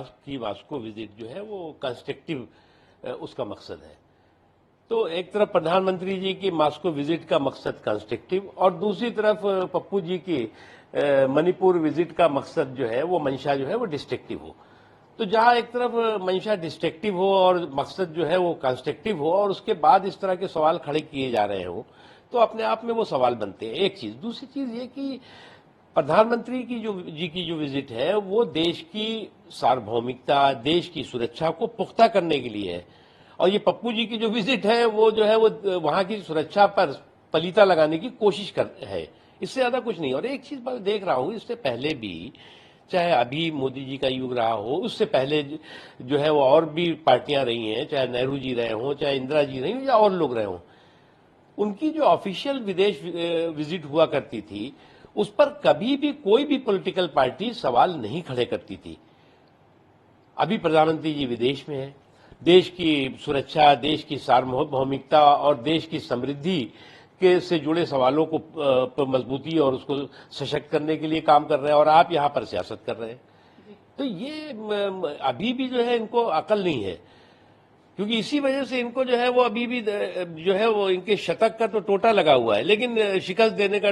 की Moscow visit जो है वो कंस्ट्रक्टिव उसका मकसद है। तो एक तरफ प्रधानमंत्री जी की मास्को विजिट का मकसद कंस्ट्रक्टिव और दूसरी तरफ पप्पू जी की मणिपुर विजिट का मकसद जो है वो मंशा जो है वो डिस्ट्रक्टिव हो। तो जहां एक तरफ मंशा डिस्ट्रक्टिव हो और मकसद जो है वो कंस्ट्रक्टिव हो और उसके बाद इस तरह के सवाल खड़े किए जा रहे हो तो अपने आप में वो सवाल बनते हैं। एक चीज, दूसरी चीज ये कि प्रधानमंत्री की जो विजिट है वो देश की सार्वभौमिकता, देश की सुरक्षा को पुख्ता करने के लिए है और ये पप्पू जी की जो विजिट है वो जो है वो वहां की सुरक्षा पर पलीता लगाने की कोशिश कर है, इससे ज्यादा कुछ नहीं। और एक चीज मैं देख रहा हूं, इससे पहले भी चाहे अभी मोदी जी का युग रहा हो, उससे पहले जो है वो और भी पार्टियां रही हैं, चाहे नेहरू जी रहे हों, चाहे इंदिरा जी रही हों या और लोग रहे हों, उनकी जो ऑफिशियल विदेश विजिट हुआ करती थी उस पर कभी भी कोई भी पॉलिटिकल पार्टी सवाल नहीं खड़े करती थी। अभी प्रधानमंत्री जी विदेश में हैं, देश की सुरक्षा, देश की सार्वभौमिकता और देश की समृद्धि के से जुड़े सवालों को मजबूती और उसको सशक्त करने के लिए काम कर रहे हैं और आप यहां पर सियासत कर रहे हैं। तो ये अभी भी जो है इनको अकल नहीं है, क्योंकि इसी वजह से इनको जो है वो अभी भी जो है वो इनके शतक का तो टोटा लगा हुआ है, लेकिन शिकस्त देने का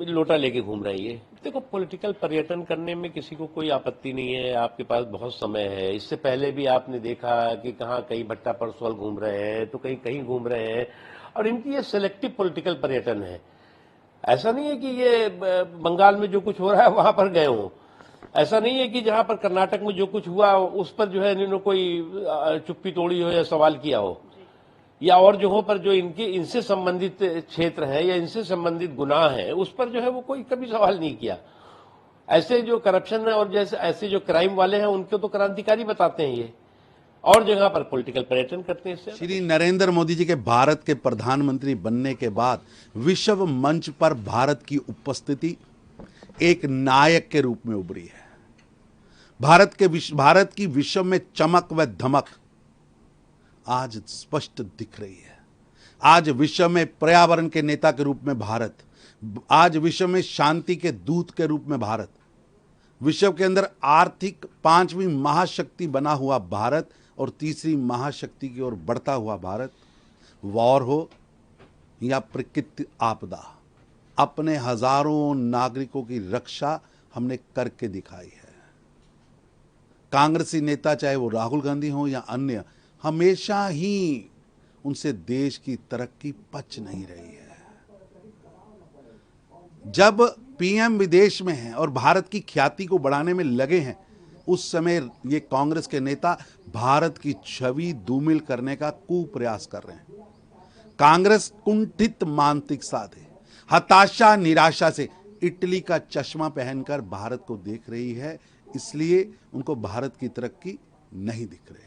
लोटा लेके घूम रही है। देखो, पॉलिटिकल पर्यटन करने में किसी को कोई आपत्ति नहीं है, आपके पास बहुत समय है। इससे पहले भी आपने देखा कि कहाँ कहीं भट्टा परसोल घूम रहे हैं तो कहीं कहीं घूम रहे हैं और इनकी ये सिलेक्टिव पॉलिटिकल पर्यटन है। ऐसा नहीं है कि ये बंगाल में जो कुछ हो रहा है वहां पर गए हों, ऐसा नहीं है कि जहां पर कर्नाटक में जो कुछ हुआ उस पर जो है इन्होंने कोई चुप्पी तोड़ी हो या सवाल किया हो, या और जगहों पर जो इनसे संबंधित क्षेत्र है या इनसे संबंधित गुनाह है उस पर जो है वो कोई कभी सवाल नहीं किया। ऐसे जो करप्शन है और जैसे ऐसे जो क्राइम वाले हैं उनको तो क्रांतिकारी बताते हैं ये, और जगह पर पॉलिटिकल पर्यटन करते हैं। श्री नरेंद्र मोदी जी के भारत के प्रधानमंत्री बनने के बाद विश्व मंच पर भारत की उपस्थिति एक नायक के रूप में उभरी है। भारत की विश्व में चमक व धमक आज स्पष्ट दिख रही है। आज विश्व में पर्यावरण के नेता के रूप में भारत, आज विश्व में शांति के दूत के रूप में भारत, विश्व के अंदर आर्थिक 5वीं महाशक्ति बना हुआ भारत और तीसरी महाशक्ति की ओर बढ़ता हुआ भारत, वॉर हो या प्राकृतिक आपदा, अपने हजारों नागरिकों की रक्षा हमने करके दिखाई है। कांग्रेसी नेता चाहे वो राहुल गांधी हो या अन्य, हमेशा ही उनसे देश की तरक्की पच नहीं रही है। जब पीएम विदेश में हैं और भारत की ख्याति को बढ़ाने में लगे हैं, उस समय ये कांग्रेस के नेता भारत की छवि धूमिल करने का कुप्रयास कर रहे हैं। कांग्रेस कुंठित मानसिकता से, हताशा निराशा से इटली का चश्मा पहनकर भारत को देख रही है, इसलिए उनको भारत की तरक्की नहीं दिख रही।